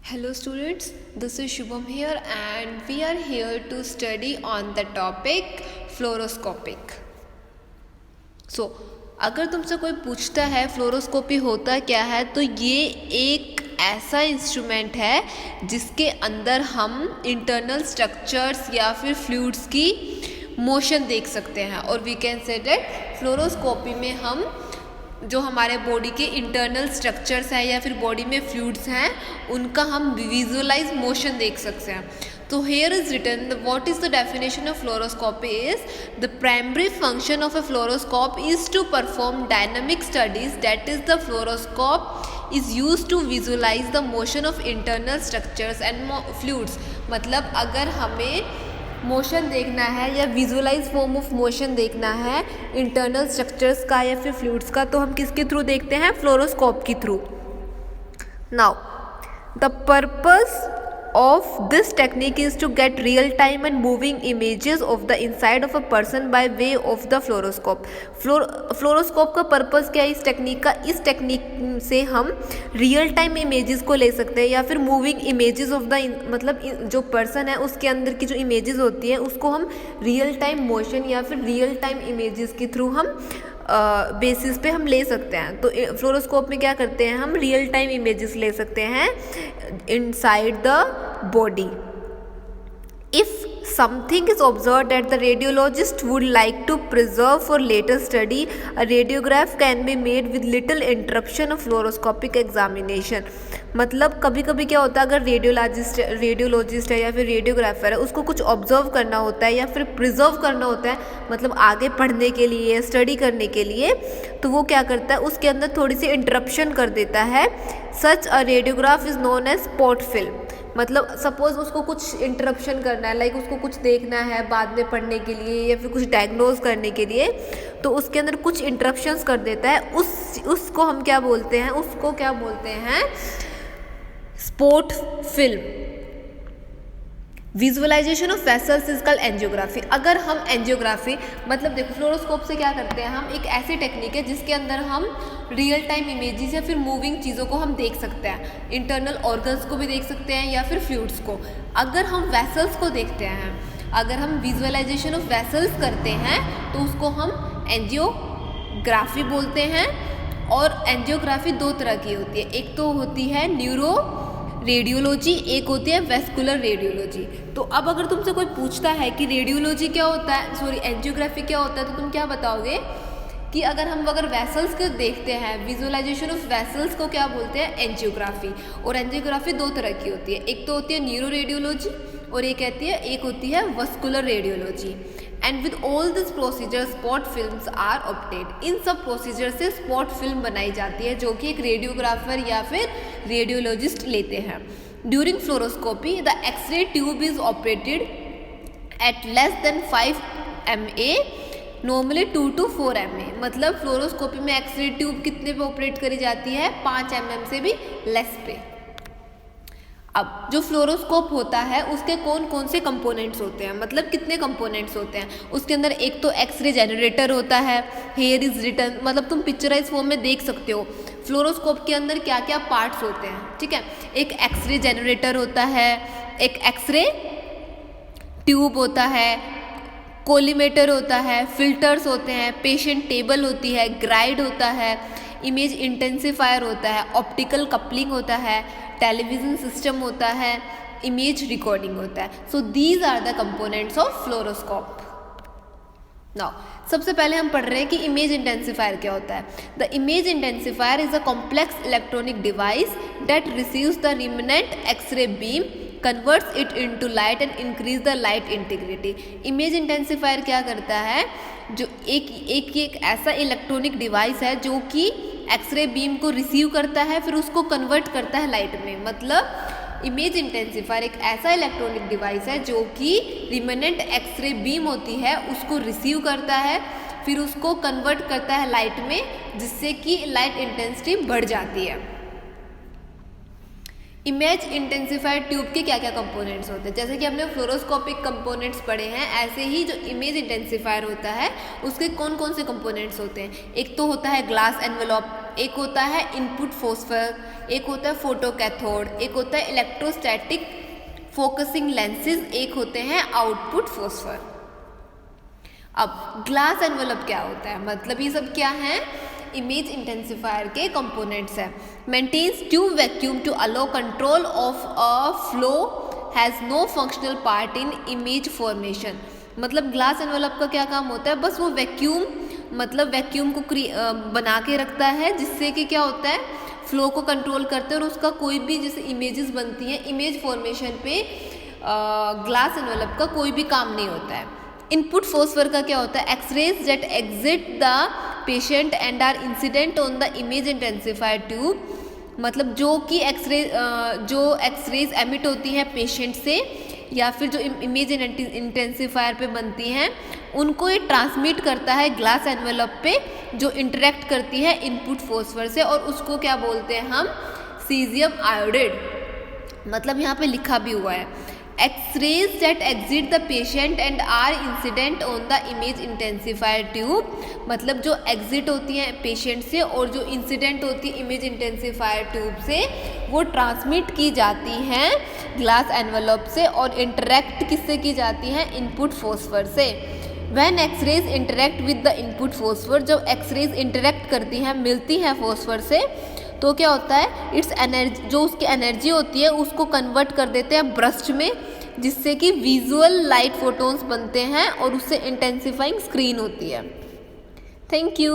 Hello students, this is Shubham here and we are here to study on the topic fluoroscopic. So, अगर तुमसे कोई पूछता है fluoroscopy होता क्या है तो ये एक ऐसा इंस्ट्रूमेंट है जिसके अंदर हम इंटरनल स्ट्रक्चर्स या फिर फ्लूइड्स की मोशन देख सकते हैं और we can say that fluoroscopy में हम जो हमारे बॉडी के इंटरनल स्ट्रक्चर्स हैं या फिर बॉडी में फ्लूइड्स हैं उनका हम विजुअलाइज मोशन देख सकते हैं. तो here is written what is the definition of fluoroscopy is the primary function of a fluoroscope is to perform dynamic studies, that is the fluoroscope is used to visualize the motion of internal structures and fluids. मतलब अगर हमें motion देखना है या visualise form of motion देखना है internal structures का या फिर फ्लूइड्स का तो हम किसके थ्रू देखते हैं? फ्लोरोस्कोप के through. Now the purpose of this technique is to get real time and moving images of the inside of a person by way of the fluoroscope. Fluoroscope का पर्पस क्या है इस टेक्निक का? इस technique से हम real time images को ले सकते हैं या फिर मूविंग इमेजेस ऑफ द मतलब जो पर्सन है उसके अंदर की जो इमेजेस होती हैं उसको हम रियल टाइम मोशन या फिर रियल टाइम इमेजेस के थ्रू हम बेसिस पे हम ले सकते हैं. तो फ्लोरोस्कोप में क्या करते हैं? हम रियल टाइम इमेजेस ले सकते हैं inside the body. If something is observed that the radiologist would like to preserve for later study, a radiograph can be made with little interruption of fluoroscopic examination. मतलब कभी कभी क्या होता है, अगर रेडियोलॉजिस्ट है या फिर रेडियोग्राफर है उसको कुछ ऑब्जर्व करना होता है या फिर प्रिजर्व करना होता है, मतलब आगे पढ़ने के लिए स्टडी करने के लिए, तो वो क्या करता है उसके अंदर थोड़ी सी इंटरप्शन कर देता है. Such a radiograph is known as spot film. मतलब सपोज उसको कुछ इंटरप्शन करना है, लाइक उसको कुछ देखना है बाद में पढ़ने के लिए या फिर कुछ डायग्नोज करने के लिए, तो उसके अंदर कुछ इंटरप्शंस कर देता है. उसको हम क्या बोलते हैं? उसको क्या बोलते हैं? Spot film. Visualisation of vessels is called angiography. अगर हम एंजियोग्राफी मतलब देखो फ्लोरोस्कोप से क्या करते हैं हम, एक ऐसी टेक्निक है जिसके अंदर हम रियल टाइम इमेजेस या फिर मूविंग चीज़ों को हम देख सकते हैं, इंटरनल ऑर्गन्स को भी देख सकते हैं या फिर फ्लूइड्स को. अगर हम वेसल्स को देखते हैं, अगर हम विजुअलाइजेशन ऑफ वेसल्स करते हैं तो उसको हम एंजियोग्राफी बोलते हैं. और एंजियोग्राफी दो तरह की होती है, एक तो होती है न्यूरो रेडियोलॉजी, एक होती है वेस्कुलर रेडियोलॉजी. तो अब अगर तुमसे कोई पूछता है कि रेडियोलॉजी क्या होता है, सॉरी एंजियोग्राफी क्या होता है, तो तुम क्या बताओगे कि अगर वेसल्स को देखते हैं, विजुअलाइजेशन ऑफ वेसल्स को क्या बोलते हैं? एंजियोग्राफी. और एंजियोग्राफी दो तरह की होती है, एक तो होती है न्यूरो रेडियोलॉजी और एक होती है vascular radiology. And with all this procedure spot films are obtained. इन सब प्रोसीजर से स्पॉट फिल्म बनाई जाती है जो कि एक रेडियोग्राफर या फिर रेडियोलॉजिस्ट लेते हैं. During fluoroscopy the x ray tube is operated at less than 5 MA, normally 2 to 4 MA. मतलब फ्लोरोस्कोपी में एक्सरे ट्यूब कितने पे ऑपरेट करी जाती है? 5 mm से भी लेस पे. अब जो फ्लोरोस्कोप होता है उसके कौन कौन से कंपोनेंट्स होते हैं, मतलब कितने कंपोनेंट्स होते हैं उसके अंदर? एक तो एक्सरे जनरेटर होता है, हेयर इज रिटन, मतलब तुम पिक्चराइज फॉर्म में देख सकते हो फ्लोरोस्कोप के अंदर क्या क्या पार्ट्स होते हैं. ठीक है, एक एक्सरे जनरेटर होता है, एक एक्सरे ट्यूब होता है, कोलीमेटर होता है, फिल्टर्स होते हैं, पेशेंट टेबल होती है, ग्राइड होता है, इमेज इंटेंसिफायर होता है, ऑप्टिकल कपलिंग होता है, टेलीविज़न सिस्टम होता है, इमेज रिकॉर्डिंग होता है. So these are the components of fluoroscope. Now सबसे पहले हम पढ़ रहे हैं कि इमेज इंटेंसिफायर क्या होता है. The image intensifier is a complex electronic device that receives the remnant X-ray beam, converts it into light and increase the light integrity. Image intensifier क्या करता है? जो एक ऐसा इलेक्ट्रॉनिक डिवाइस है जो कि एक्सरे बीम को रिसीव करता है फिर उसको कन्वर्ट करता है लाइट में. मतलब इमेज इंटेंसिफायर एक ऐसा इलेक्ट्रॉनिक डिवाइस है जो कि रिमनेंट एक्सरे बीम होती है उसको रिसीव करता है फिर उसको कन्वर्ट करता है लाइट में, जिससे कि लाइट इंटेंसिटी बढ़ जाती है. इमेज इंटेंसिफायर ट्यूब के क्या क्या कंपोनेंट्स होते हैं? जैसे कि हमने फ्लोरोस्कोपिक कंपोनेंट्स पढ़े हैं, ऐसे ही जो इमेज इंटेंसिफायर होता है उसके कौन कौन से कंपोनेंट्स होते हैं? एक तो होता है ग्लास एनवेलप, एक होता है इनपुट फोस्फर, एक होता है फोटोकैथोड, एक होता है इलेक्ट्रोस्टैटिक फोकसिंग लेंसेज, एक होते हैं आउटपुट फोस्फर। अब ग्लास एनवलप क्या होता है, मतलब ये सब क्या है, इमेज इंटेंसिफायर के कंपोनेंट्स हैं। Maintains tube vacuum to allow control of a flow, has no functional part in image formation. मतलब ग्लास एनवलप का क्या काम होता है, बस वो वैक्यूम, मतलब वैक्यूम को बना के रखता है, जिससे कि क्या होता है, फ्लो को कंट्रोल करते हैं और उसका कोई भी जैसे इमेजेस बनती हैं, इमेज फॉर्मेशन पे ग्लास एनवलप का कोई भी काम नहीं होता है। इनपुट फोस्फर का क्या होता है, x rays that exit the patient and are incident on the image intensifier tube, मतलब जो कि एक्सरेज एमिट होती हैं पेशेंट से या फिर जो इमेज इंटेंसिफायर पे बनती हैं, उनको ये ट्रांसमिट करता है ग्लास एनवेलप पे, जो इंटरेक्ट करती है इनपुट फोस्फर से, और उसको क्या बोलते हैं हम, सीजियम आयोडाइड। मतलब यहाँ पे लिखा भी हुआ है, x rays that exit the patient and are incident on the image intensifier tube, मतलब जो एग्जिट होती हैं पेशेंट से और जो इंसिडेंट होती है इमेज इंटेंसिफायर ट्यूब से, वो ट्रांसमिट की जाती हैं ग्लास एनवलप से और इंटरेक्ट किससे की जाती हैं, इनपुट फोस्फर से। When X-rays interact with the input phosphor, जब एक्सरेज इंटरेक्ट करती हैं, मिलती हैं फोस्फर से, तो क्या होता है, इट्स एनर्जी, जो उसकी एनर्जी होती है उसको कन्वर्ट कर देते हैं ब्रस्ट में, जिससे कि विजुअल लाइट फोटोन्स बनते हैं और उससे इंटेंसिफाइंग स्क्रीन होती है। Thank you.